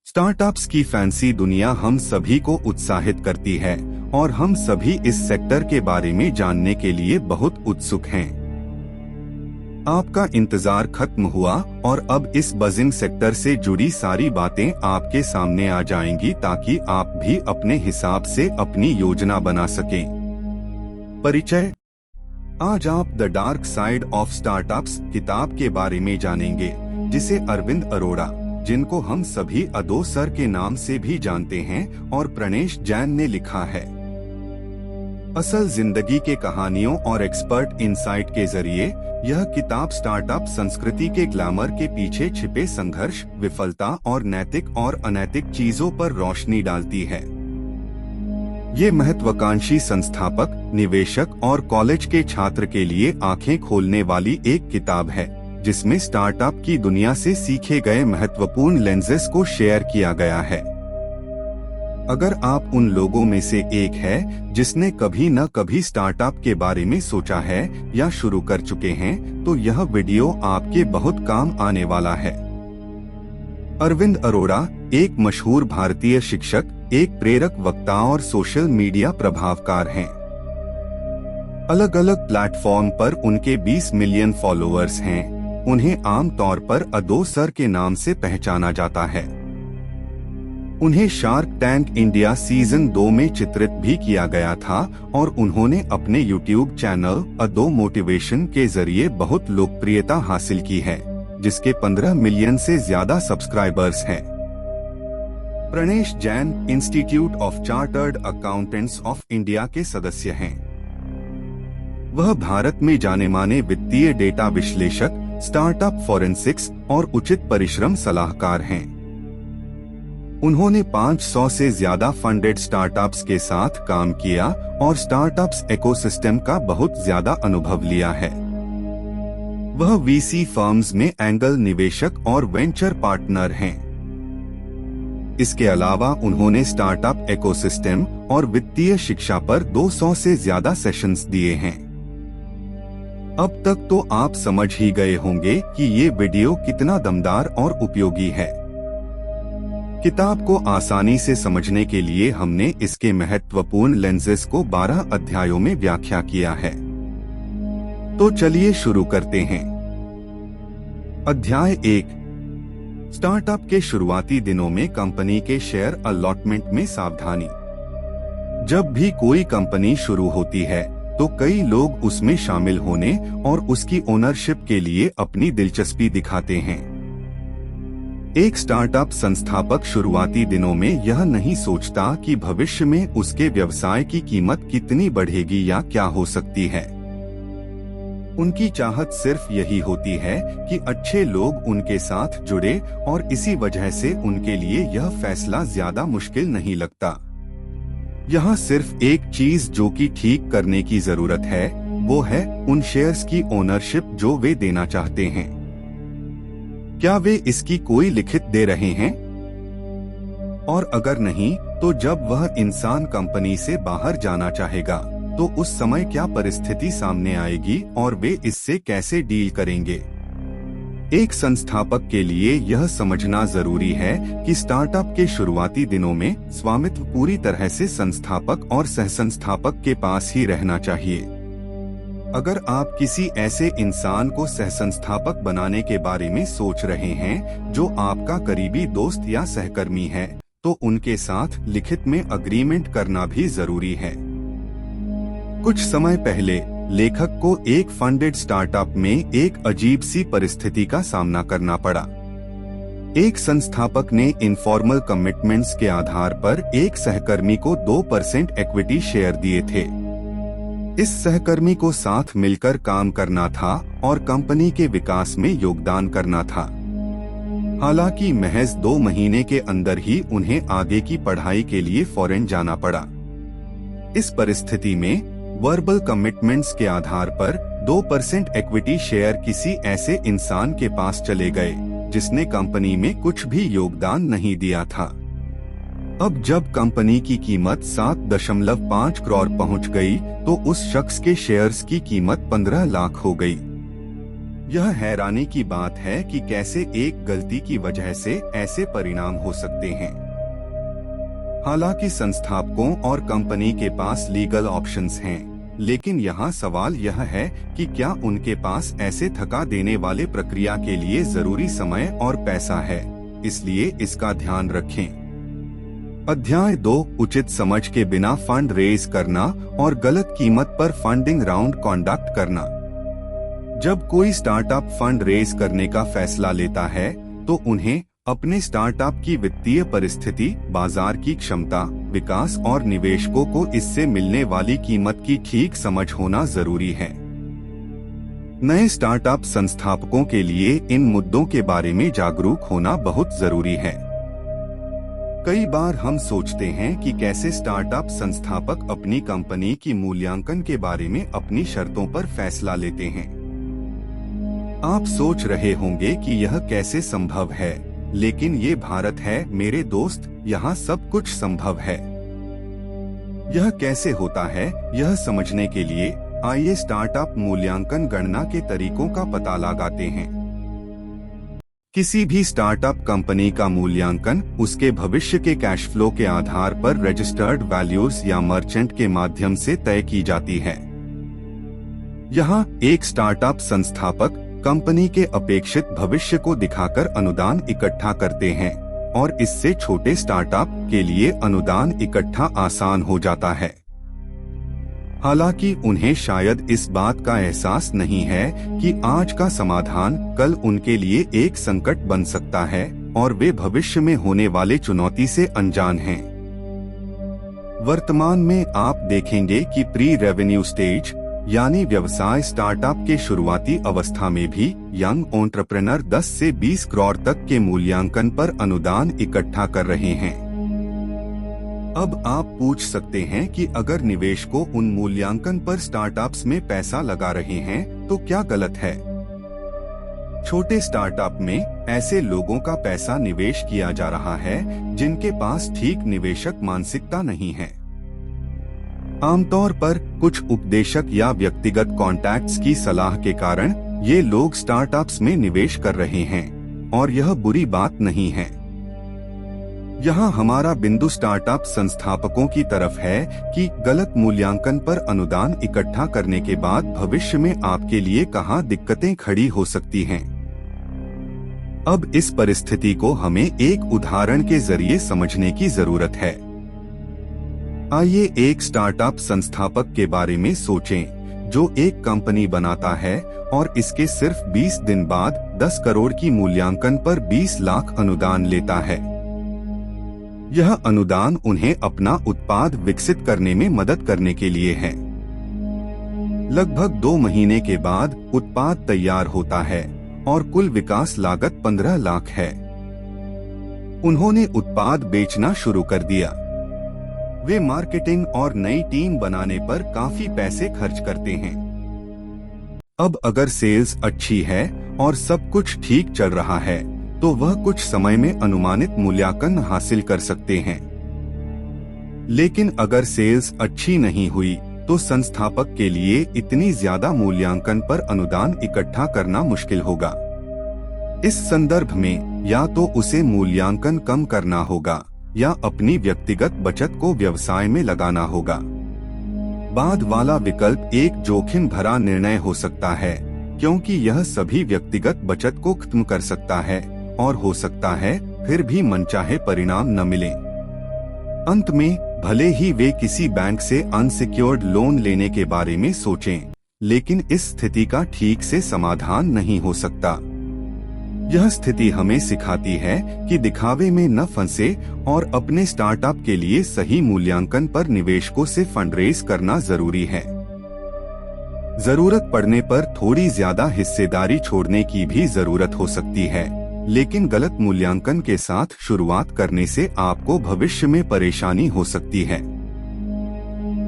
Startups की fancy दुनिया हम सभी को उत्साहित करती है और हम सभी इस सेक्टर के बारे में जानने के लिए बहुत उत्सुक हैं। आपका इंतजार खत्म हुआ और अब इस बजिंग सेक्टर से जुड़ी सारी बातें आपके सामने आ जाएंगी ताकि आप भी अपने हिसाब से अपनी योजना बना सकें। परिचय। आज आप the dark side of startups किताब के बारे में जानेंगे, जिसे अरविंद अरोड़ा, जिनको हम सभी अदो सर के नाम से भी जानते हैं, और प्रणेश जैन ने लिखा है। असल जिंदगी के कहानियों और एक्सपर्ट इनसाइट के जरिए यह किताब स्टार्टअप संस्कृति के ग्लैमर के पीछे छिपे संघर्ष, विफलता और नैतिक और अनैतिक चीजों पर रोशनी डालती है। ये महत्वाकांक्षी संस्थापक, निवेशक और कॉलेज के छात्र के लिए आंखें खोलने वाली एक किताब है, जिसमें स्टार्टअप की दुनिया से सीखे गए महत्वपूर्ण लेंसेस को शेयर किया गया है। अगर आप उन लोगों में से एक है जिसने कभी न कभी स्टार्टअप के बारे में सोचा है या शुरू कर चुके हैं, तो यह वीडियो आपके बहुत काम आने वाला है। अरविंद अरोड़ा एक मशहूर भारतीय शिक्षक, एक प्रेरक वक्ता और सोशल मीडिया प्रभावकार हैं। अलग अलग प्लेटफॉर्म पर उनके 20 मिलियन फॉलोअर्स हैं। उन्हें आम तौर पर अदो सर के नाम से पहचाना जाता है। उन्हें शार्क टैंक इंडिया सीजन 2 में चित्रित भी किया गया था और उन्होंने अपने यूट्यूब चैनल अदो मोटिवेशन के जरिए बहुत लोकप्रियता हासिल की है, जिसके 15 मिलियन से ज्यादा सब्सक्राइबर्स हैं। Pranesh Jain institute of chartered accountants of India के सदस्य हैं। वह भारत में जाने माने वित्तीय डेटा विश्लेषक, स्टार्टअप फॉरेंसिक्स और उचित परिश्रम सलाहकार हैं। उन्होंने 500 से ज्यादा फंडेड स्टार्टअप्स के साथ काम किया और स्टार्टअप्स इकोसिस्टम का बहुत ज्यादा अनुभव लिया है। वह वीसी फर्म्स में एंगल निवेशक और वेंचर पार्टनर हैं। इसके अलावा उन्होंने स्टार्टअप इकोसिस्टम और वित्तीय शिक्षा पर 200 से ज्यादा सेशंस दिए हैं। अब तक तो आप समझ ही गए होंगे कि ये वीडियो कितना दमदार और उपयोगी है। किताब को आसानी से समझने के लिए हमने इसके महत्वपूर्ण लेंसेस को 12 अध्यायों में व्याख्या किया है। तो चलिए शुरू करते हैं। अध्याय 1। स्टार्टअप के शुरुआती दिनों में कंपनी के शेयर अलॉटमेंट में सावधानी। जब भी कोई कंपनी शुरू होती है तो कई लोग उसमें शामिल होने और उसकी ओनरशिप के लिए अपनी दिलचस्पी दिखाते हैं। एक स्टार्टअप संस्थापक शुरुआती दिनों में यह नहीं सोचता कि भविष्य में उसके व्यवसाय की कीमत कितनी बढ़ेगी या क्या हो सकती है। उनकी चाहत सिर्फ यही होती है कि अच्छे लोग उनके साथ जुड़े, और इसी वजह से उनके लिए यह फैसला ज्यादा मुश्किल नहीं लगता। यहाँ सिर्फ एक चीज जो कि ठीक करने की जरूरत है, वो है उन शेयर्स की ओनरशिप जो वे देना चाहते हैं। क्या वे इसकी कोई लिखित दे रहे हैं? और अगर नहीं, तो जब वह इंसान कंपनी से बाहर जाना चाहेगा, तो उस समय क्या परिस्थिति सामने आएगी और वे इससे कैसे डील करेंगे? एक संस्थापक के लिए यह समझना जरूरी है कि स्टार्टअप के शुरुआती दिनों में स्वामित्व पूरी तरह से संस्थापक और सहसंस्थापक के पास ही रहना चाहिए। अगर आप किसी ऐसे इंसान को सहसंस्थापक बनाने के बारे में सोच रहे हैं जो आपका करीबी दोस्त या सहकर्मी है, तो उनके साथ लिखित में अग्रीमेंट करना भी जरूरी है। कुछ समय पहले लेखक को एक फंडेड स्टार्टअप में एक अजीब सी परिस्थिति का सामना करना पड़ा। एक संस्थापक ने इनफॉर्मल कमिटमेंट्स के आधार पर एक सहकर्मी को 2% इक्विटी शेयर दिए थे। इस सहकर्मी को साथ मिलकर काम करना था और कंपनी के विकास में योगदान करना था। हालांकि महज 2 महीने के अंदर ही उन्हें आगे की पढ़ाई के लिए फॉरेन जाना पड़ा। इस परिस्थिति में वर्बल कमिटमेंट्स के आधार पर 2% इक्विटी शेयर किसी ऐसे इंसान के पास चले गए जिसने कंपनी में कुछ भी योगदान नहीं दिया था। अब जब कंपनी की कीमत 7.5 करोड़ पहुंच गई, तो उस शख्स के शेयर्स की कीमत 15 लाख हो गई। यह हैरानी की बात है कि कैसे एक गलती की वजह से ऐसे परिणाम हो सकते हैं। हालांकि संस्थापकों और कंपनी के पास लीगल ऑप्शंस हैं, लेकिन यहाँ सवाल यह है कि क्या उनके पास ऐसे थका देने वाले प्रक्रिया के लिए जरूरी समय और पैसा है। इसलिए इसका ध्यान रखें। अध्याय 2, उचित समझ के बिना फंड रेज करना और गलत कीमत पर फंडिंग राउंड कंडक्ट करना। जब कोई स्टार्टअप फंड रेज करने का फैसला लेता है तो उन्हें अपने स्टार्टअप की वित्तीय परिस्थिति, बाजार की क्षमता, विकास और निवेशकों को इससे मिलने वाली कीमत की ठीक समझ होना जरूरी है। नए स्टार्टअप संस्थापकों के लिए इन मुद्दों के बारे में जागरूक होना बहुत जरूरी है। कई बार हम सोचते हैं कि कैसे स्टार्टअप संस्थापक अपनी कंपनी की मूल्यांकन के बारे में अपनी शर्तों पर फैसला लेते हैं। आप सोच रहे होंगे कि यह कैसे संभव है, लेकिन ये भारत है मेरे दोस्त, यहाँ सब कुछ संभव है। यह कैसे होता है, यह समझने के लिए आइए स्टार्टअप मूल्यांकन गणना के तरीकों का पता लगाते हैं। किसी भी स्टार्टअप कंपनी का मूल्यांकन उसके भविष्य के कैश फ्लो के आधार पर रजिस्टर्ड वैल्यूज या मर्चेंट के माध्यम से तय की जाती है। यहाँ एक स्टार्टअप संस्थापक कंपनी के अपेक्षित भविष्य को दिखाकर अनुदान इकट्ठा करते हैं और इससे छोटे स्टार्टअप के लिए अनुदान इकट्ठा आसान हो जाता है। हालांकि उन्हें शायद इस बात का एहसास नहीं है कि आज का समाधान कल उनके लिए एक संकट बन सकता है और वे भविष्य में होने वाले चुनौती से अनजान हैं। वर्तमान में आप देखेंगे कि प्री रेवेन्यू स्टेज यानी व्यवसाय स्टार्टअप के शुरुआती अवस्था में भी यंग एंटरप्रेन्योर 10 से 20 करोड़ तक के मूल्यांकन पर अनुदान इकट्ठा कर रहे हैं। अब आप पूछ सकते हैं कि अगर निवेशकों उन मूल्यांकन पर स्टार्टअप्स में पैसा लगा रहे हैं तो क्या गलत है? छोटे स्टार्टअप में ऐसे लोगों का पैसा निवेश किया जा रहा है जिनके पास ठीक निवेशक मानसिकता नहीं है। आमतौर पर कुछ उपदेशक या व्यक्तिगत कॉन्टैक्ट्स की सलाह के कारण ये लोग स्टार्टअप्स में निवेश कर रहे हैं और यह बुरी बात नहीं है। यहाँ हमारा बिंदु स्टार्टअप संस्थापकों की तरफ है कि गलत मूल्यांकन पर अनुदान इकट्ठा करने के बाद भविष्य में आपके लिए कहाँ दिक्कतें खड़ी हो सकती हैं। अब इस परिस्थिति को हमें एक उदाहरण के जरिए समझने की जरूरत है। आइए एक स्टार्टअप संस्थापक के बारे में सोचें जो एक कंपनी बनाता है और इसके सिर्फ 20 दिन बाद 10 करोड़ की मूल्यांकन पर 20 लाख अनुदान लेता है। यह अनुदान उन्हें अपना उत्पाद विकसित करने में मदद करने के लिए है। लगभग 2 महीने के बाद उत्पाद तैयार होता है और कुल विकास लागत 15 लाख है। उन्होंने उत्पाद बेचना शुरू कर दिया। वे मार्केटिंग और नई टीम बनाने पर काफी पैसे खर्च करते हैं। अब अगर सेल्स अच्छी है और सब कुछ ठीक चल रहा है तो वह कुछ समय में अनुमानित मूल्यांकन हासिल कर सकते हैं। लेकिन अगर सेल्स अच्छी नहीं हुई तो संस्थापक के लिए इतनी ज्यादा मूल्यांकन पर अनुदान इकट्ठा करना मुश्किल होगा। इस संदर्भ में या तो उसे मूल्यांकन कम करना होगा या अपनी व्यक्तिगत बचत को व्यवसाय में लगाना होगा। बाद वाला विकल्प एक जोखिम भरा निर्णय हो सकता है क्योंकि यह सभी व्यक्तिगत बचत को खत्म कर सकता है और हो सकता है फिर भी मनचाहे परिणाम न मिले। अंत में भले ही वे किसी बैंक से अनसिक्योर्ड लोन लेने के बारे में सोचें, लेकिन इस स्थिति का ठीक से समाधान नहीं हो सकता। यह स्थिति हमें सिखाती है कि दिखावे में न फंसे और अपने स्टार्टअप के लिए सही मूल्यांकन पर निवेशकों से फंडरेज करना जरूरी है। जरूरत पड़ने पर थोड़ी ज्यादा हिस्सेदारी छोड़ने की भी जरूरत हो सकती है, लेकिन गलत मूल्यांकन के साथ शुरुआत करने से आपको भविष्य में परेशानी हो सकती है।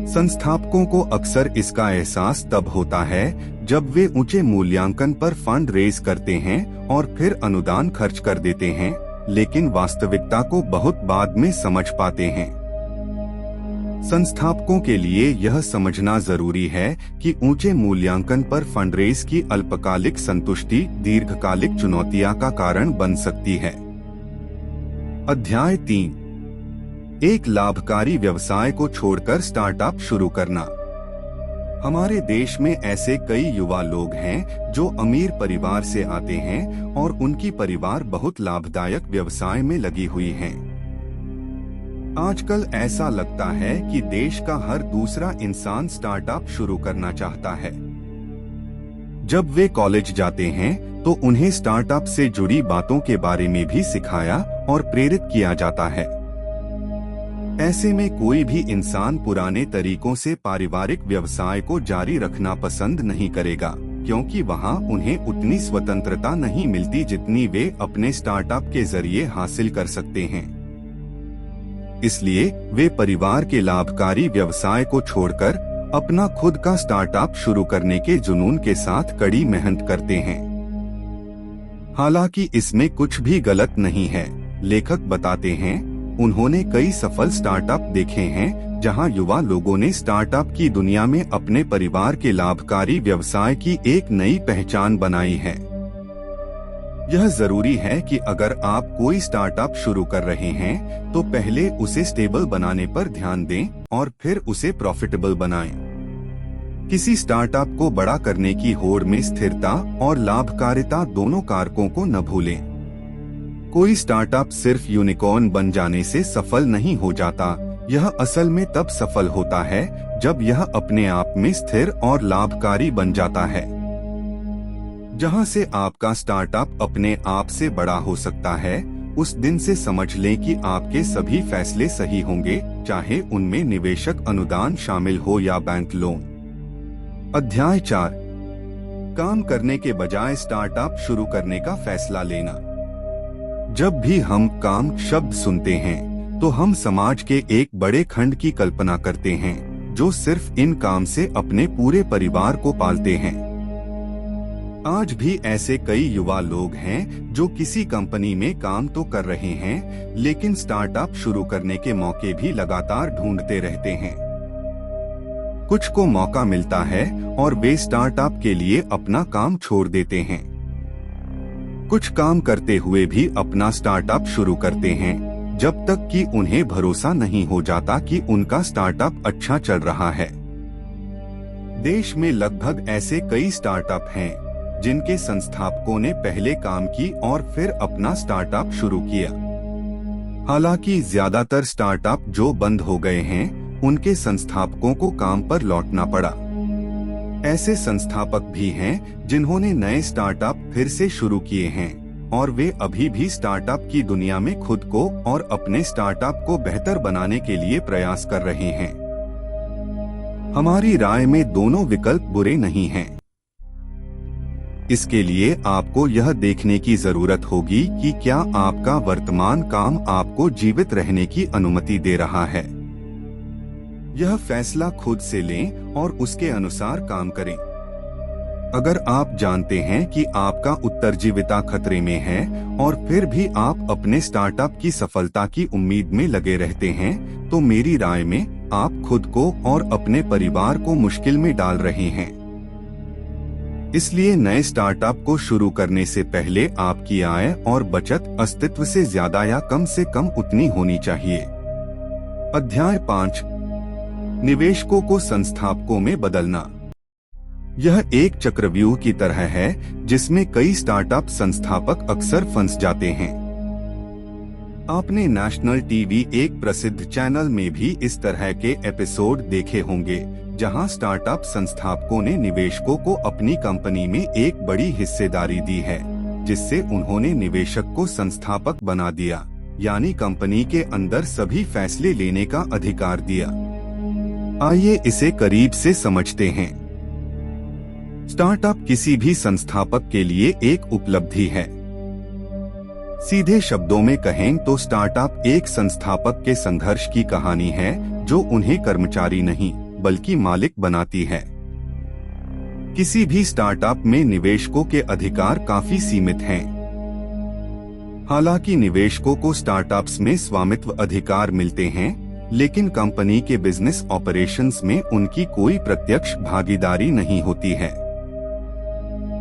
संस्थापकों को अक्सर इसका एहसास तब होता है जब वे ऊंचे मूल्यांकन पर फंड रेज करते हैं और फिर अनुदान खर्च कर देते हैं, लेकिन वास्तविकता को बहुत बाद में समझ पाते हैं। संस्थापकों के लिए यह समझना जरूरी है कि ऊंचे मूल्यांकन पर फंडरेज की अल्पकालिक संतुष्टि दीर्घकालिक चुनौतियां का कारण बन सकती है। अध्याय 3, एक लाभकारी व्यवसाय को छोड़कर स्टार्टअप शुरू करना। हमारे देश में ऐसे कई युवा लोग हैं जो अमीर परिवार से आते हैं और उनकी परिवार बहुत लाभदायक व्यवसाय में लगी हुई हैं। आजकल ऐसा लगता है कि देश का हर दूसरा इंसान स्टार्टअप शुरू करना चाहता है। जब वे कॉलेज जाते हैं तो उन्हें स्टार्टअप से जुड़ी बातों के बारे में भी सिखाया और प्रेरित किया जाता है। ऐसे में कोई भी इंसान पुराने तरीकों से पारिवारिक व्यवसाय को जारी रखना पसंद नहीं करेगा, क्योंकि वहां उन्हें उतनी स्वतंत्रता नहीं मिलती जितनी वे अपने स्टार्टअप के जरिए हासिल कर सकते हैं। इसलिए वे परिवार के लाभकारी व्यवसाय को छोड़कर अपना खुद का स्टार्टअप शुरू करने के जुनून के साथ कड़ी मेहनत करते हैं। हालांकि इसमें कुछ भी गलत नहीं है। लेखक बताते हैं, उन्होंने कई सफल स्टार्टअप देखे हैं जहां युवा लोगों ने स्टार्टअप की दुनिया में अपने परिवार के लाभकारी व्यवसाय की एक नई पहचान बनाई है। यह जरूरी है कि अगर आप कोई स्टार्टअप शुरू कर रहे हैं तो पहले उसे स्टेबल बनाने पर ध्यान दें और फिर उसे प्रॉफिटेबल बनाएं। किसी स्टार्टअप को बड़ा करने की होड़ में स्थिरता और लाभकारिता दोनों कारकों को न भूलें। कोई स्टार्टअप सिर्फ यूनिकॉर्न बन जाने से सफल नहीं हो जाता। यह असल में तब सफल होता है जब यह अपने आप में स्थिर और लाभकारी बन जाता है। जहां से आपका स्टार्टअप अपने आप से बड़ा हो सकता है, उस दिन से समझ लें कि आपके सभी फैसले सही होंगे, चाहे उनमें निवेशक अनुदान शामिल हो या बैंक लोन। अध्याय 4, काम करने के बजाय स्टार्टअप शुरू करने का फैसला लेना। जब भी हम काम शब्द सुनते हैं तो हम समाज के एक बड़े खंड की कल्पना करते हैं जो सिर्फ इन काम से अपने पूरे परिवार को पालते हैं। आज भी ऐसे कई युवा लोग हैं जो किसी कंपनी में काम तो कर रहे हैं, लेकिन स्टार्टअप शुरू करने के मौके भी लगातार ढूंढते रहते हैं। कुछ को मौका मिलता है और वे स्टार्टअप के लिए अपना काम छोड़ देते हैं। कुछ काम करते हुए भी अपना स्टार्टअप शुरू करते हैं, जब तक कि उन्हें भरोसा नहीं हो जाता कि उनका स्टार्टअप अच्छा चल रहा है। देश में लगभग ऐसे कई स्टार्टअप हैं जिनके संस्थापकों ने पहले काम की और फिर अपना स्टार्टअप शुरू किया। हालांकि ज्यादातर स्टार्टअप जो बंद हो गए हैं, उनके संस्थापकों को काम पर लौटना पड़ा। ऐसे संस्थापक भी हैं जिन्होंने नए स्टार्टअप फिर से शुरू किए हैं और वे अभी भी स्टार्टअप की दुनिया में खुद को और अपने स्टार्टअप को बेहतर बनाने के लिए प्रयास कर रहे हैं। हमारी राय में दोनों विकल्प बुरे नहीं हैं। इसके लिए आपको यह देखने की जरूरत होगी कि क्या आपका वर्तमान काम आपको जीवित रहने की अनुमति दे रहा है। यह फैसला खुद से लें और उसके अनुसार काम करें। अगर आप जानते हैं कि आपका उत्तरजीविता खतरे में है और फिर भी आप अपने स्टार्टअप की सफलता की उम्मीद में लगे रहते हैं, तो मेरी राय में आप खुद को और अपने परिवार को मुश्किल में डाल रहे हैं। इसलिए नए स्टार्टअप को शुरू करने से पहले आपकी आय और बचत अस्तित्व से ज्यादा या कम से कम उतनी होनी चाहिए। अध्याय 5, निवेशकों को संस्थापकों में बदलना। यह एक चक्रव्यूह की तरह है जिसमें कई स्टार्टअप संस्थापक अक्सर फंस जाते हैं। आपने नेशनल टीवी एक प्रसिद्ध चैनल में भी इस तरह के एपिसोड देखे होंगे, जहां स्टार्टअप संस्थापकों ने निवेशकों को अपनी कंपनी में एक बड़ी हिस्सेदारी दी है, जिससे उन्होंने निवेशक को संस्थापक बना दिया, यानी कंपनी के अंदर सभी फैसले लेने का अधिकार दिया। आइए इसे करीब से समझते हैं। स्टार्टअप किसी भी संस्थापक के लिए एक उपलब्धि है। सीधे शब्दों में कहें तो स्टार्टअप एक संस्थापक के संघर्ष की कहानी है जो उन्हें कर्मचारी नहीं बल्कि मालिक बनाती है। किसी भी स्टार्टअप में निवेशकों के अधिकार काफी सीमित हैं। हालांकि निवेशकों को स्टार्टअप्स में स्वामित्व अधिकार मिलते हैं, लेकिन कंपनी के बिजनेस ऑपरेशंस में उनकी कोई प्रत्यक्ष भागीदारी नहीं होती है।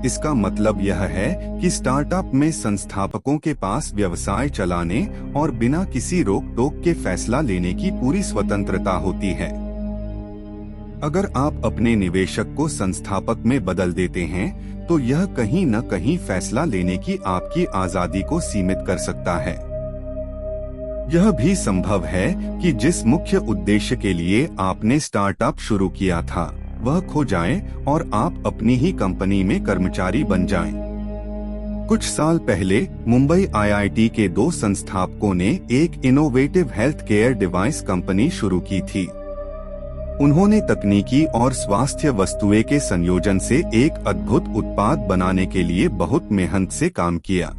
इसका मतलब यह है कि स्टार्टअप में संस्थापकों के पास व्यवसाय चलाने और बिना किसी रोक टोक के फैसला लेने की पूरी स्वतंत्रता होती है। अगर आप अपने निवेशक को संस्थापक में बदल देते हैं, तो यह कहीं न कहीं फैसला लेने की आपकी आजादी को सीमित कर सकता है। यह भी संभव है कि जिस मुख्य उद्देश्य के लिए आपने स्टार्टअप शुरू किया था वह खो जाए और आप अपनी ही कंपनी में कर्मचारी बन जाएं। कुछ साल पहले मुंबई आईआईटी के 2 संस्थापकों ने एक innovative health care device company शुरू की थी। उन्होंने तकनीकी और स्वास्थ्य वस्तुएं के संयोजन से एक अद्भुत उत्पाद बनाने के लिए बहुत मेहनत से काम किया।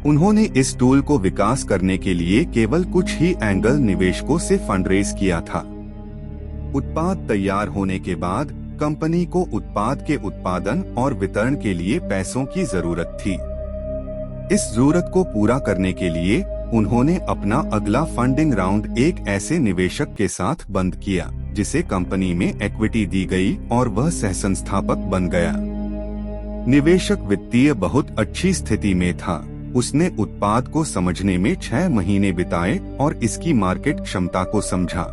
उन्होंने इस टूल को विकास करने के लिए केवल कुछ ही एंगल निवेशकों से फंडरेज किया था। उत्पाद तैयार होने के बाद कंपनी को उत्पाद के उत्पादन और वितरण के लिए पैसों की जरूरत थी। इस जरूरत को पूरा करने के लिए उन्होंने अपना अगला फंडिंग राउंड एक ऐसे निवेशक के साथ बंद किया जिसे कंपनी में इक्विटी दी गई और वह सहसंस्थापक बन गया। निवेशक वित्तीय बहुत अच्छी स्थिति में था। उसने उत्पाद को समझने में 6 महीने बिताए और इसकी मार्केट क्षमता को समझा।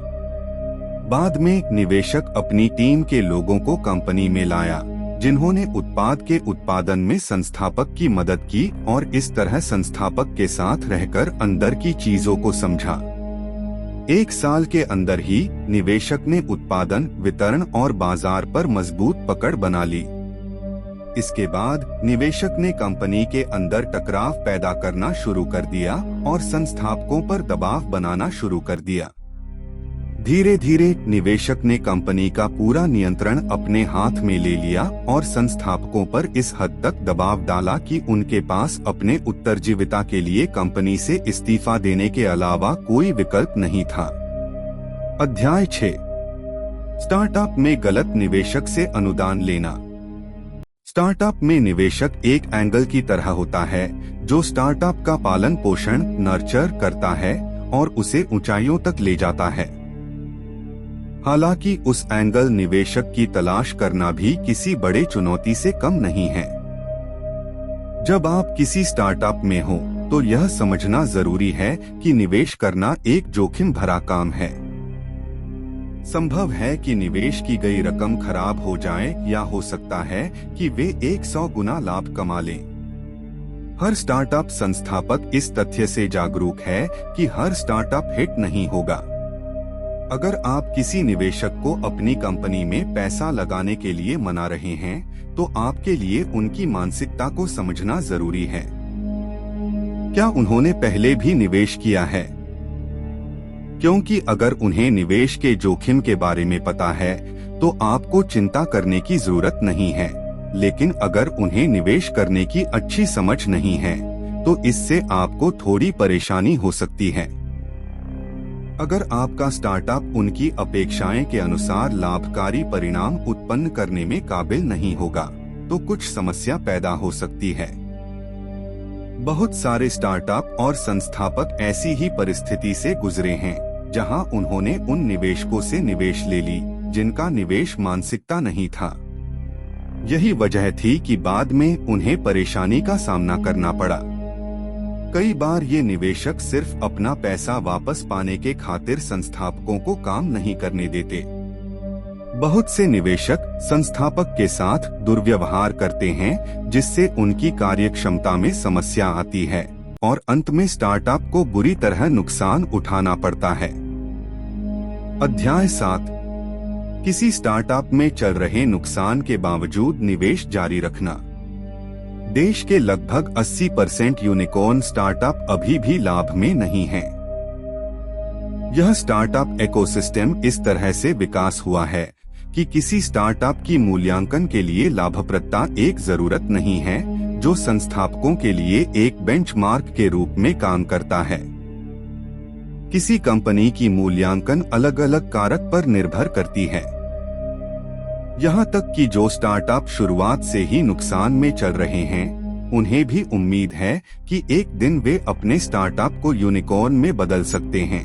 बाद में निवेशक अपनी टीम के लोगों को कंपनी में लाया, जिन्होंने उत्पाद के उत्पादन में संस्थापक की मदद की और इस तरह संस्थापक के साथ रहकर अंदर की चीजों को समझा। 1 साल के अंदर ही निवेशक ने उत्पादन, वितरण और बाजार पर मजबूत पकड़ बना ली। इसके बाद निवेशक ने कंपनी के अंदर टकराव पैदा करना शुरू कर दिया और संस्थापकों पर दबाव बनाना शुरू कर दिया। धीरे धीरे निवेशक ने कंपनी का पूरा नियंत्रण अपने हाथ में ले लिया और संस्थापकों पर इस हद तक दबाव डाला कि उनके पास अपने उत्तरजीविता के लिए कंपनी से इस्तीफा देने के अलावा कोई विकल्प नहीं था। अध्याय 6। स्टार्टअप में गलत निवेशक से अनुदान लेना। स्टार्टअप में निवेशक एक एंगल की तरह होता है जो स्टार्टअप का पालन पोषण नर्चर करता है और उसे ऊंचाइयों तक ले जाता है। हालांकि उस एंगल निवेशक की तलाश करना भी किसी बड़े चुनौती से कम नहीं है। जब आप किसी स्टार्टअप में हो तो यह समझना जरूरी है कि निवेश करना एक जोखिम भरा काम है। संभव है कि निवेश की गई रकम खराब हो जाए या हो सकता है कि वे 100 गुना लाभ कमा लें। हर स्टार्टअप संस्थापक इस तथ्य से जागरूक है कि हर स्टार्टअप हिट नहीं होगा। अगर आप किसी निवेशक को अपनी कंपनी में पैसा लगाने के लिए मना रहे हैं, तो आपके लिए उनकी मानसिकता को समझना जरूरी है। क्या उन्होंने पहले भी निवेश किया है? क्योंकि अगर उन्हें निवेश के जोखिम के बारे में पता है, तो आपको चिंता करने की जरूरत नहीं है। लेकिन अगर उन्हें निवेश करने की अच्छी समझ नहीं है, तो इससे आपको थोड़ी परेशानी हो सकती है। अगर आपका स्टार्टअप उनकी अपेक्षाएं के अनुसार लाभकारी परिणाम उत्पन्न करने में काबिल नहीं होगा, तो कुछ समस्या पैदा हो सकती है। बहुत सारे स्टार्टअप और संस्थापक ऐसी ही परिस्थिति से गुजरे हैं, जहां उन्होंने उन निवेशकों से निवेश ले ली जिनका निवेश मानसिकता नहीं था। यही वजह थी कि बाद में उन्हें परेशानी का सामना करना पड़ा। कई बार ये निवेशक सिर्फ अपना पैसा वापस पाने के खातिर संस्थापकों को काम नहीं करने देते। बहुत से निवेशक संस्थापक के साथ दुर्व्यवहार करते हैं, जिससे उनकी कार्यक्षमता में समस्या आती है और अंत में स्टार्टअप को बुरी तरह नुकसान उठाना पड़ता है। अध्याय 7। किसी स्टार्टअप में चल रहे नुकसान के बावजूद निवेश जारी रखना। देश के लगभग 80% यूनिकॉर्न स्टार्टअप अभी भी लाभ में नहीं हैं। यह स्टार्टअप इकोसिस्टम इस तरह से विकास हुआ है कि किसी स्टार्टअप की मूल्यांकन के लिए लाभप्रदता एक जरूरत नहीं है, जो संस्थापकों के लिए एक बेंचमार्क के रूप में काम करता है। किसी कंपनी की मूल्यांकन अलग अलग कारक पर निर्भर करती है। यहाँ तक कि जो स्टार्टअप शुरुआत से ही नुकसान में चल रहे हैं, उन्हें भी उम्मीद है कि एक दिन वे अपने स्टार्टअप को यूनिकॉर्न में बदल सकते हैं।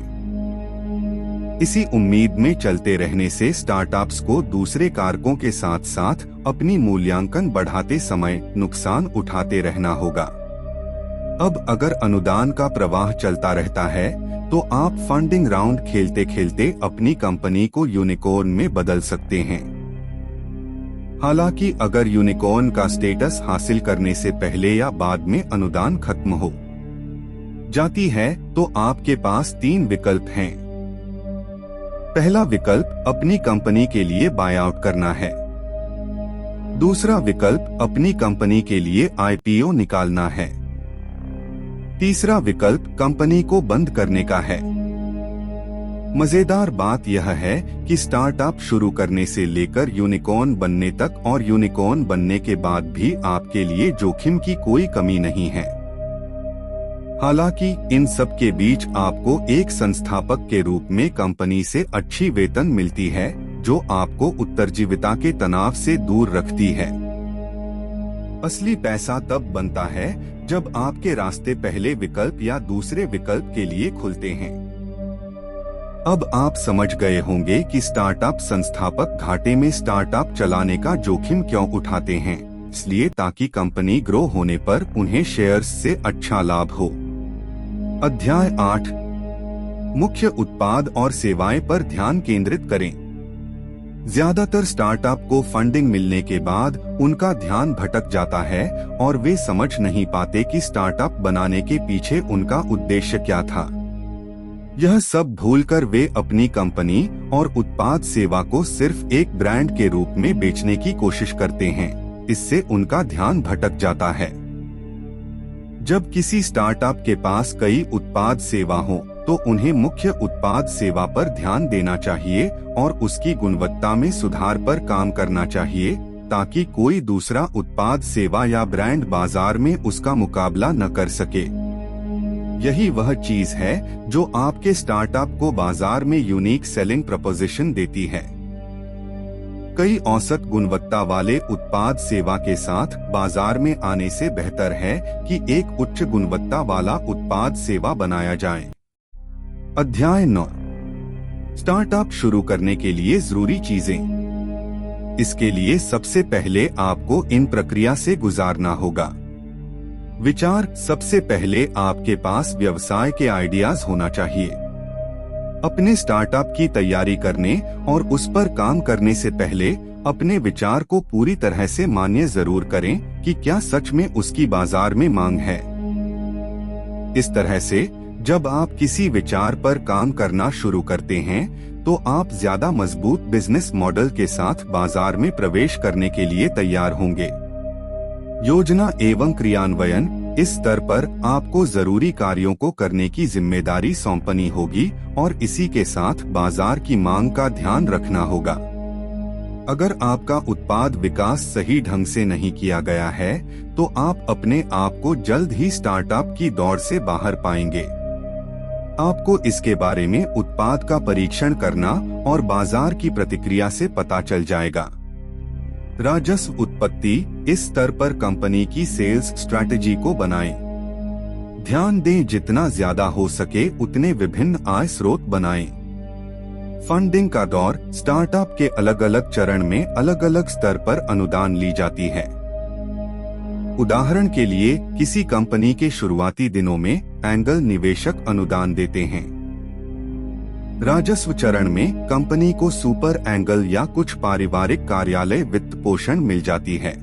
इसी उम्मीद में चलते रहने से स्टार्टअप्स को दूसरे कारकों के साथ साथ अपनी मूल्यांकन बढ़ाते समय नुकसान उठाते रहना होगा। अब अगर अनुदान का प्रवाह चलता रहता है तो आप फंडिंग राउंड खेलते खेलते अपनी कंपनी को यूनिकॉर्न में बदल सकते हैं। हालांकि अगर यूनिकॉर्न का स्टेटस हासिल करने से पहले या बाद में अनुदान खत्म हो जाती है तो आपके पास 3 विकल्प हैं। पहला विकल्प अपनी कंपनी के लिए बाय आउट करना है। दूसरा विकल्प अपनी कंपनी के लिए आईपीओ निकालना है। तीसरा विकल्प कंपनी को बंद करने का है। मजेदार बात यह है कि स्टार्टअप शुरू करने से लेकर यूनिकॉर्न बनने तक और यूनिकॉर्न बनने के बाद भी आपके लिए जोखिम की कोई कमी नहीं है। हालांकि इन सब के बीच आपको एक संस्थापक के रूप में कंपनी से अच्छी वेतन मिलती है, जो आपको उत्तरजीविता के तनाव से दूर रखती है। असली पैसा तब बनता है जब आपके रास्ते पहले विकल्प या दूसरे विकल्प के लिए खुलते हैं। अब आप समझ गए होंगे कि स्टार्टअप संस्थापक घाटे में स्टार्टअप चलाने का जोखिम क्यों उठाते हैं, इसलिए ताकि कंपनी ग्रो होने पर उन्हें शेयर्स से अच्छा लाभ हो। अध्याय 8 मुख्य उत्पाद और सेवाएं पर ध्यान केंद्रित करें। ज्यादातर स्टार्टअप को फंडिंग मिलने के बाद उनका ध्यान भटक जाता है और वे समझ नहीं पाते कि स्टार्टअप बनाने के पीछे उनका उद्देश्य क्या था। यह सब भूलकर वे अपनी कंपनी और उत्पाद सेवा को सिर्फ एक ब्रांड के रूप में बेचने की कोशिश करते हैं। इससे उनका ध्यान भटक जाता है। जब किसी स्टार्टअप के पास कई उत्पाद सेवा हो तो उन्हें मुख्य उत्पाद सेवा पर ध्यान देना चाहिए और उसकी गुणवत्ता में सुधार पर काम करना चाहिए, ताकि कोई दूसरा उत्पाद सेवा या ब्रांड बाजार में उसका मुकाबला न कर सके। यही वह चीज है जो आपके स्टार्टअप को बाजार में यूनिक सेलिंग प्रपोजिशन देती है। कई औसत गुणवत्ता वाले उत्पाद सेवा के साथ बाजार में आने से बेहतर है कि एक उच्च गुणवत्ता वाला उत्पाद सेवा बनाया जाए। अध्याय 9 स्टार्टअप शुरू करने के लिए जरूरी चीजें। इसके लिए सबसे पहले आपको इन प्रक्रिया से गुजारना होगा। विचार। सबसे पहले आपके पास व्यवसाय के आइडियाज होना चाहिए। अपने स्टार्टअप की तैयारी करने और उस पर काम करने से पहले अपने विचार को पूरी तरह से मान्य जरूर करें कि क्या सच में उसकी बाजार में मांग है। इस तरह से जब आप किसी विचार पर काम करना शुरू करते हैं तो आप ज्यादा मजबूत बिजनेस मॉडल के साथ बाजार में प्रवेश करने के लिए तैयार होंगे। योजना एवं क्रियान्वयन। इस स्तर पर आपको जरूरी कार्यों को करने की जिम्मेदारी सौंपनी होगी और इसी के साथ बाजार की मांग का ध्यान रखना होगा। अगर आपका उत्पाद विकास सही ढंग से नहीं किया गया है तो आप अपने आप को जल्द ही स्टार्टअप की दौड़ से बाहर पाएंगे। आपको इसके बारे में उत्पाद का परीक्षण करना और बाजार की प्रतिक्रिया से पता चल जाएगा। राजस्व उत्पत्ति। इस स्तर पर कंपनी की सेल्स स्ट्रैटेजी को बनाएं। ध्यान दें जितना ज्यादा हो सके उतने विभिन्न आय स्रोत बनाएं। फंडिंग का दौर। स्टार्टअप के अलग अलग चरण में अलग अलग स्तर पर अनुदान ली जाती है। उदाहरण के लिए किसी कंपनी के शुरुआती दिनों में एंगल निवेशक अनुदान देते हैं। राजस्व चरण में कंपनी को सुपर एंगल या कुछ पारिवारिक कार्यालय वित्त पोषण मिल जाती है।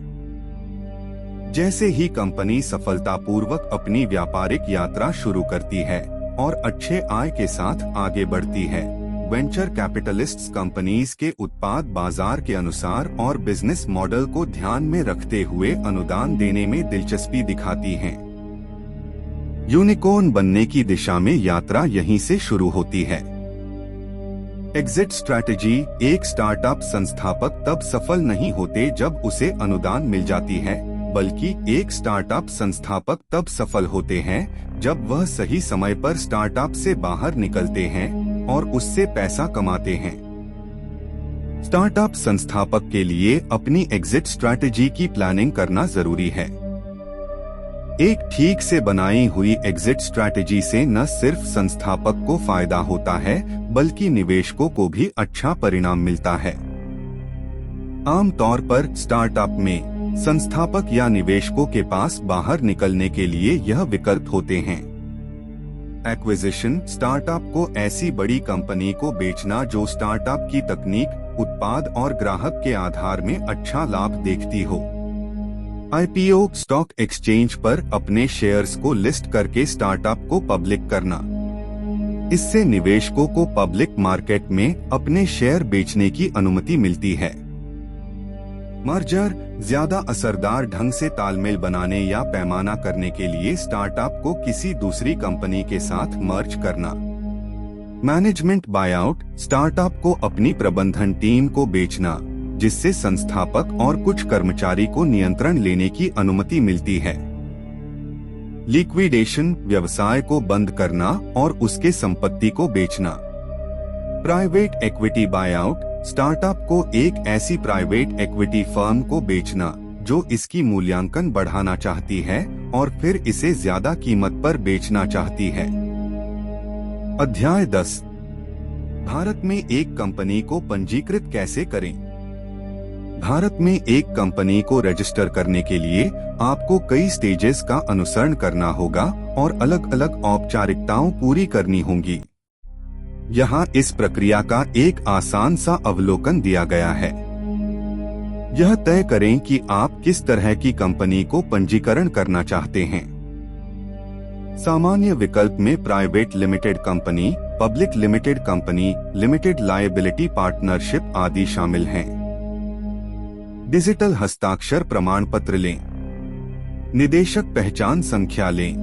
जैसे ही कंपनी सफलतापूर्वक अपनी व्यापारिक यात्रा शुरू करती है और अच्छे आय के साथ आगे बढ़ती है, वेंचर कैपिटलिस्ट्स कंपनीज के उत्पाद बाजार के अनुसार और बिजनेस मॉडल को ध्यान में रखते हुए अनुदान देने में दिलचस्पी दिखाती हैं। यूनिकॉर्न बनने की दिशा में यात्रा यहीं से शुरू होती है। Exit strategy. एक स्टार्टअप संस्थापक तब सफल नहीं होते जब उसे अनुदान मिल जाती है, बल्कि एक स्टार्टअप संस्थापक तब सफल होते हैं जब वह सही समय पर स्टार्टअप से बाहर निकलते हैं और उससे पैसा कमाते हैं। स्टार्टअप संस्थापक के लिए अपनी एग्जिट स्ट्रैटेजी की प्लानिंग करना जरूरी है। एक ठीक से बनाई हुई एग्जिट स्ट्रैटेजी से न सिर्फ संस्थापक को फायदा होता है बल्कि निवेशकों को भी अच्छा परिणाम मिलता है। आमतौर पर स्टार्टअप में संस्थापक या निवेशकों के पास बाहर निकलने के लिए यह विकल्प होते हैं। एक्विजिशन, स्टार्टअप को ऐसी बड़ी कंपनी को बेचना जो स्टार्टअप की तकनीक, उत्पाद और ग्राहक के आधार में अच्छा लाभ देखती हो। आईपीओ, स्टॉक एक्सचेंज पर अपने शेयर्स को लिस्ट करके स्टार्टअप को पब्लिक करना। इससे निवेशकों को पब्लिक मार्केट में अपने शेयर बेचने की अनुमति मिलती है। मर्जर, ज्यादा असरदार ढंग से तालमेल बनाने या पैमाना करने के लिए स्टार्टअप को किसी दूसरी कंपनी के साथ मर्ज करना। मैनेजमेंट बायआउट, स्टार्टअप को अपनी प्रबंधन टीम को बेचना जिससे संस्थापक और कुछ कर्मचारी को नियंत्रण लेने की अनुमति मिलती है। लिक्विडेशन, व्यवसाय को बंद करना और उसके संपत्ति को बेचना। प्राइवेट इक्विटी बायआउट, स्टार्टअप को एक ऐसी प्राइवेट इक्विटी फर्म को बेचना जो इसकी मूल्यांकन बढ़ाना चाहती है और फिर इसे ज्यादा कीमत पर बेचना चाहती है। अध्याय 10, भारत में एक कंपनी को पंजीकृत कैसे करें। भारत में एक कंपनी को रजिस्टर करने के लिए आपको कई स्टेजेस का अनुसरण करना होगा और अलग अलग औपचारिकताओं पूरी करनी होंगी। यहाँ इस प्रक्रिया का एक आसान सा अवलोकन दिया गया है। यह तय करें कि आप किस तरह की कंपनी को पंजीकरण करना चाहते हैं। सामान्य विकल्प में private limited company, public limited company, limited liability partnership आदि शामिल हैं। डिजिटल हस्ताक्षर प्रमाण पत्र लें। निदेशक पहचान संख्या लें।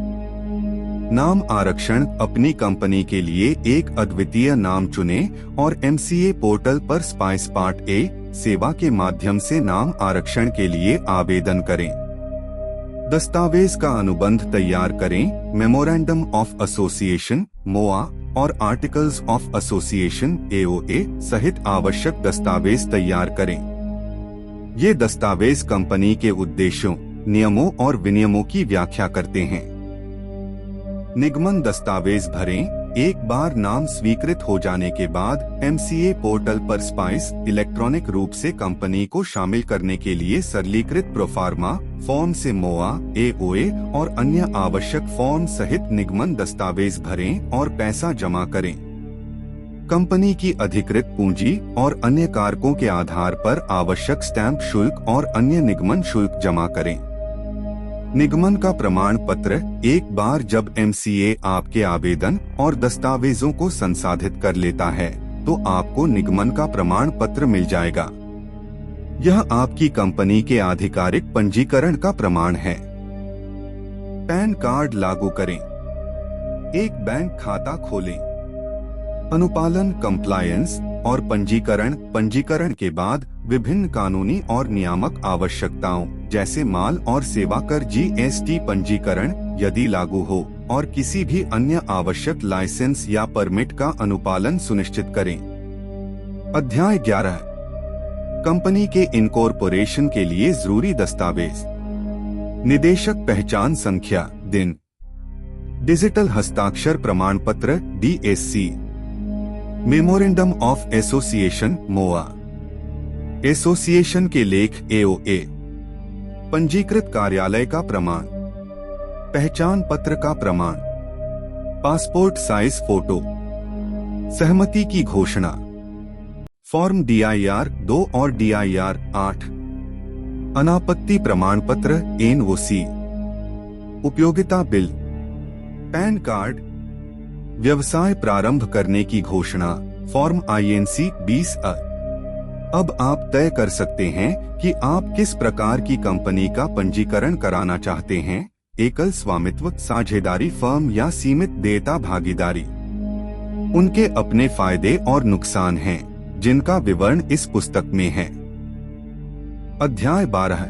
नाम आरक्षण, अपनी कंपनी के लिए एक अद्वितीय नाम चुनें और एमसीए पोर्टल पर स्पाइस पार्ट ए सेवा के माध्यम से नाम आरक्षण के लिए आवेदन करें। दस्तावेज का अनुबंध तैयार करें। मेमोरेंडम ऑफ एसोसिएशन मोआ और आर्टिकल्स ऑफ एसोसिएशन एओए सहित आवश्यक दस्तावेज तैयार करें। ये दस्तावेज कंपनी के उद्देश्यों, नियमों और विनियमों की व्याख्या करते हैं। निगमन दस्तावेज भरें। एक बार नाम स्वीकृत हो जाने के बाद एमसीए पोर्टल पर स्पाइस इलेक्ट्रॉनिक रूप से कंपनी को शामिल करने के लिए सरलीकृत प्रोफार्मा फॉर्म से मोआ, एओए और अन्य आवश्यक फॉर्म सहित निगमन दस्तावेज भरें और पैसा जमा करें। कंपनी की अधिकृत पूंजी और अन्य कारकों के आधार पर आवश्यक स्टैंप शुल्क और अन्य निगमन शुल्क जमा करें। निगमन का प्रमाण पत्र, एक बार जब एमसीए आपके आवेदन और दस्तावेजों को संसाधित कर लेता है तो आपको निगमन का प्रमाण पत्र मिल जाएगा। यह आपकी कंपनी के आधिकारिक पंजीकरण का प्रमाण है। पैन कार्ड लागू करें। एक बैंक खाता खोलें। अनुपालन, कंप्लायंस और पंजीकरण के बाद विभिन्न कानूनी और नियामक आवश्यकताओं जैसे माल और सेवा कर जीएसटी पंजीकरण यदि लागू हो और किसी भी अन्य आवश्यक लाइसेंस या परमिट का अनुपालन सुनिश्चित करें। अध्याय 11, कंपनी के इनकॉर्पोरेशन के लिए जरूरी दस्तावेज। निदेशक पहचान संख्या, दिन। डिजिटल हस्ताक्षर प्रमाण पत्र DSC. Memorandum of association MOA. Association के लेख एओए। पंजीकृत कार्यालय का प्रमाण। पहचान पत्र का प्रमाण। Passport size photo. सहमति की घोषणा। फॉर्म DIR 2 और DIR 8। अनापत्ति प्रमाण पत्र एनओसी। उपयोगिता बिल। Pan card. व्यवसाय प्रारंभ करने की घोषणा फॉर्म INC 20A। अब आप तय कर सकते हैं कि आप किस प्रकार की कंपनी का पंजीकरण कराना चाहते हैं, एकल स्वामित्व, साझेदारी फर्म या सीमित देयता भागीदारी। उनके अपने फायदे और नुकसान हैं, जिनका विवरण इस पुस्तक में है। अध्याय 12,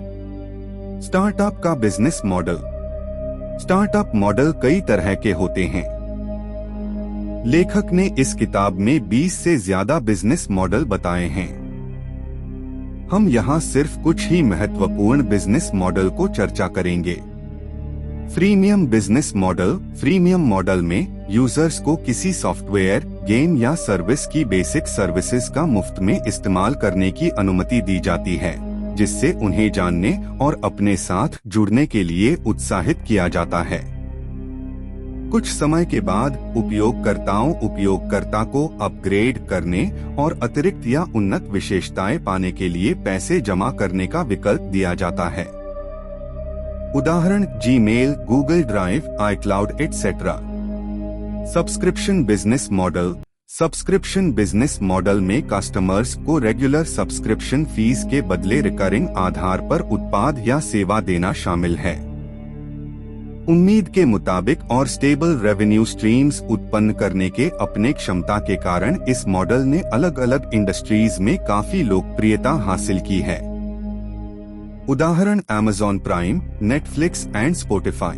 स्टार्टअप का बिजनेस मॉडल। स्टार्टअप मॉडल कई तरह के होते हैं। लेखक ने इस किताब में 20 से ज्यादा बिजनेस मॉडल बताए हैं। हम यहाँ सिर्फ कुछ ही महत्वपूर्ण बिजनेस मॉडल को चर्चा करेंगे। Freemium business model. Freemium model में यूजर्स को किसी सॉफ्टवेयर, गेम या सर्विस की बेसिक सर्विसेज का मुफ्त में इस्तेमाल करने की अनुमति दी जाती है, जिससे उन्हें जानने और अपने साथ जुड़ने के लिए उत्साहित किया जाता है। कुछ समय के बाद उपयोगकर्ता को अपग्रेड करने और अतिरिक्त या उन्नत विशेषताएं पाने के लिए पैसे जमा करने का विकल्प दिया जाता है। उदाहरण Gmail, Google drive, iCloud etcetera. Subscription business model. Subscription business model में कस्टमर्स को रेगुलर सब्सक्रिप्शन फीस के बदले रिकरिंग आधार पर उत्पाद या सेवा देना शामिल है। उम्मीद के मुताबिक और स्टेबल रेवेन्यू स्ट्रीम्स उत्पन्न करने के अपने क्षमता के कारण इस मॉडल ने अलग अलग इंडस्ट्रीज में काफी लोकप्रियता हासिल की है। उदाहरण Amazon prime, Netflix and Spotify.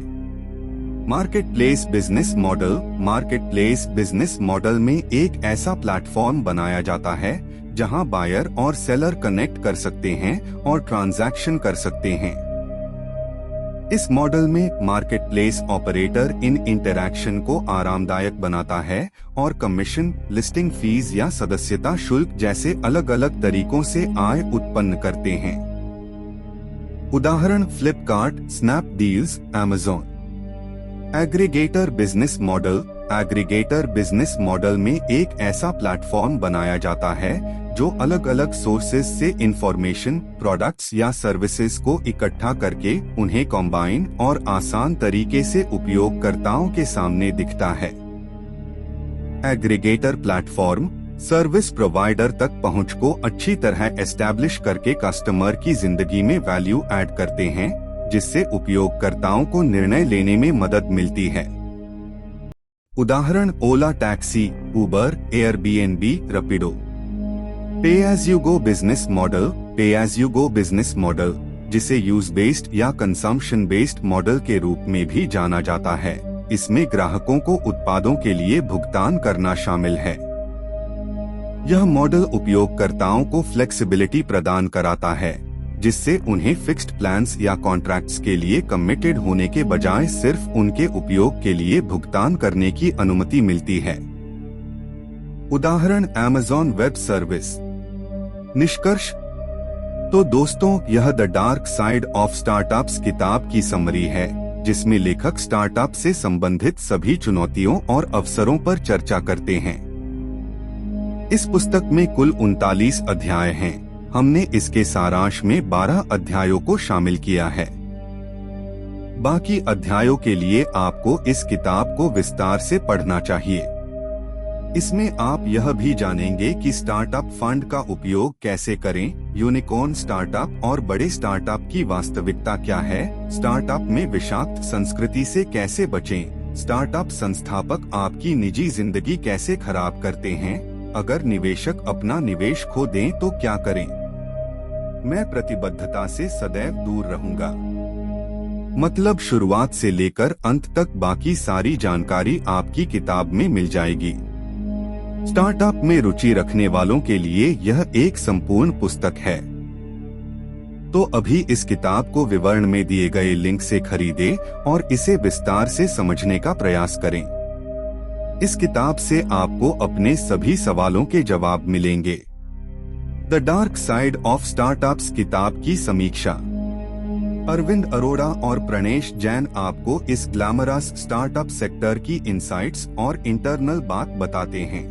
Market place business model. Market place business model में एक ऐसा प्लेटफॉर्म बनाया जाता है जहां बायर और सेलर कनेक्ट कर सकते हैं और ट्रांजैक्शन कर सकते हैं। इस मॉडल में मार्केट प्लेस ऑपरेटर इन इंटरैक्शन को आरामदायक बनाता है और कमीशन, लिस्टिंग फीस या सदस्यता शुल्क जैसे अलग अलग तरीकों से आय उत्पन्न करते हैं। उदाहरण Flipkart, Snapdeals, Amazon। Aggregator business model. Aggregator business model में एक ऐसा प्लेटफॉर्म बनाया जाता है जो अलग अलग सोर्सेज से इंफॉर्मेशन, प्रोडक्ट्स या सर्विसेज को इकट्ठा करके उन्हें कॉम्बाइन और आसान तरीके से उपयोगकर्ताओं के सामने दिखता है। एग्रीगेटर प्लेटफॉर्म सर्विस प्रोवाइडर तक पहुंच को अच्छी तरह एस्टैब्लिश करके कस्टमर की जिंदगी में वैल्यू ऐड करते हैं, जिससे उपयोगकर्ताओं को निर्णय लेने में मदद मिलती है। उदाहरण Ola taxi, Uber, Airbnb, Rapido. Pay as you go business model. Pay as you go business model, जिसे यूज बेस्ड या कंजम्पशन बेस्ड मॉडल के रूप में भी जाना जाता है, इसमें ग्राहकों को उत्पादों के लिए भुगतान करना शामिल है। यह मॉडल उपयोगकर्ताओं को फ्लेक्सिबिलिटी प्रदान कराता है, जिससे उन्हें फिक्स्ड प्लान्स या कॉन्ट्रैक्ट्स के लिए कमिटेड होने के बजाय सिर्फ उनके उपयोग के लिए भुगतान करने की अनुमति मिलती है। उदाहरण Amazon वेब सर्विस। निष्कर्ष। तो दोस्तों, यह the dark side of startups किताब की समरी है, जिसमें लेखक स्टार्टअप से संबंधित सभी चुनौतियों और अवसरों पर चर्चा करते हैं। इस पुस्तक में कुल 39 अध्याय हैं। हमने इसके सारांश में 12 अध्यायों को शामिल किया है। बाकी अध्यायों के लिए आपको इस किताब को विस्तार से पढ़ना चाहिए। इसमें आप यह भी जानेंगे कि स्टार्टअप फंड का उपयोग कैसे करें, यूनिकॉर्न स्टार्टअप और बड़े स्टार्टअप की वास्तविकता क्या है, स्टार्टअप में विषाक्त संस्कृति से कैसे बचें, स्टार्टअप संस्थापक आपकी निजी जिंदगी कैसे खराब करते हैं, अगर निवेशक अपना निवेश खो दें तो क्या करें। मैं प्रतिबद्धता से सदैव दूर रहूंगा। मतलब शुरुआत से लेकर अंत तक बाकी सारी जानकारी आपकी किताब में मिल जाएगी। स्टार्टअप में रुचि रखने वालों के लिए यह एक संपूर्ण पुस्तक है। तो अभी इस किताब को विवरण में दिए गए लिंक से खरीदें और इसे विस्तार से समझने का प्रयास करें। इस किताब से आपको अपने सभी सवालों के जवाब मिलेंगे। The dark side of startups किताब की समीक्षा। अरविंद अरोड़ा और प्रणेश जैन आपको इस ग्लैमरस स्टार्टअप सेक्टर की इनसाइट्स और इंटरनल बात बताते हैं।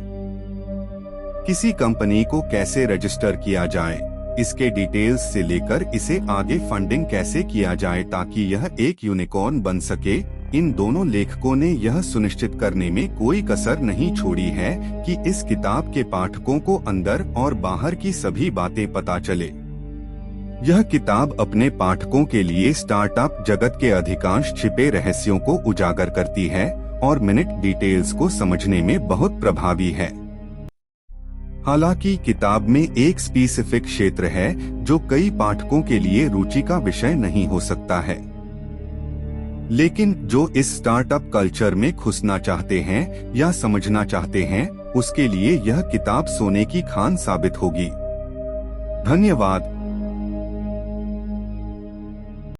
किसी कंपनी को कैसे रजिस्टर किया जाए, इसके डिटेल्स से लेकर इसे आगे फंडिंग कैसे किया जाए ताकि यह एक यूनिकॉर्न बन सके, इन दोनों लेखकों ने यह सुनिश्चित करने में कोई कसर नहीं छोड़ी है कि इस किताब के पाठकों को अंदर और बाहर की सभी बातें पता चले। यह किताब अपने पाठकों के लिए स्टार्टअप जगत के अधिकांश छिपे रहस्यों को उजागर करती है और मिनट डिटेल्स को समझने में बहुत प्रभावी है। हालांकि किताब में एक स्पेसिफिक क्षेत्र है जो कई पाठकों के लिए रुचि का विषय नहीं हो सकता है, लेकिन जो इस स्टार्टअप कल्चर में घुसना चाहते हैं या समझना चाहते हैं, उसके लिए यह किताब सोने की खान साबित होगी। धन्यवाद।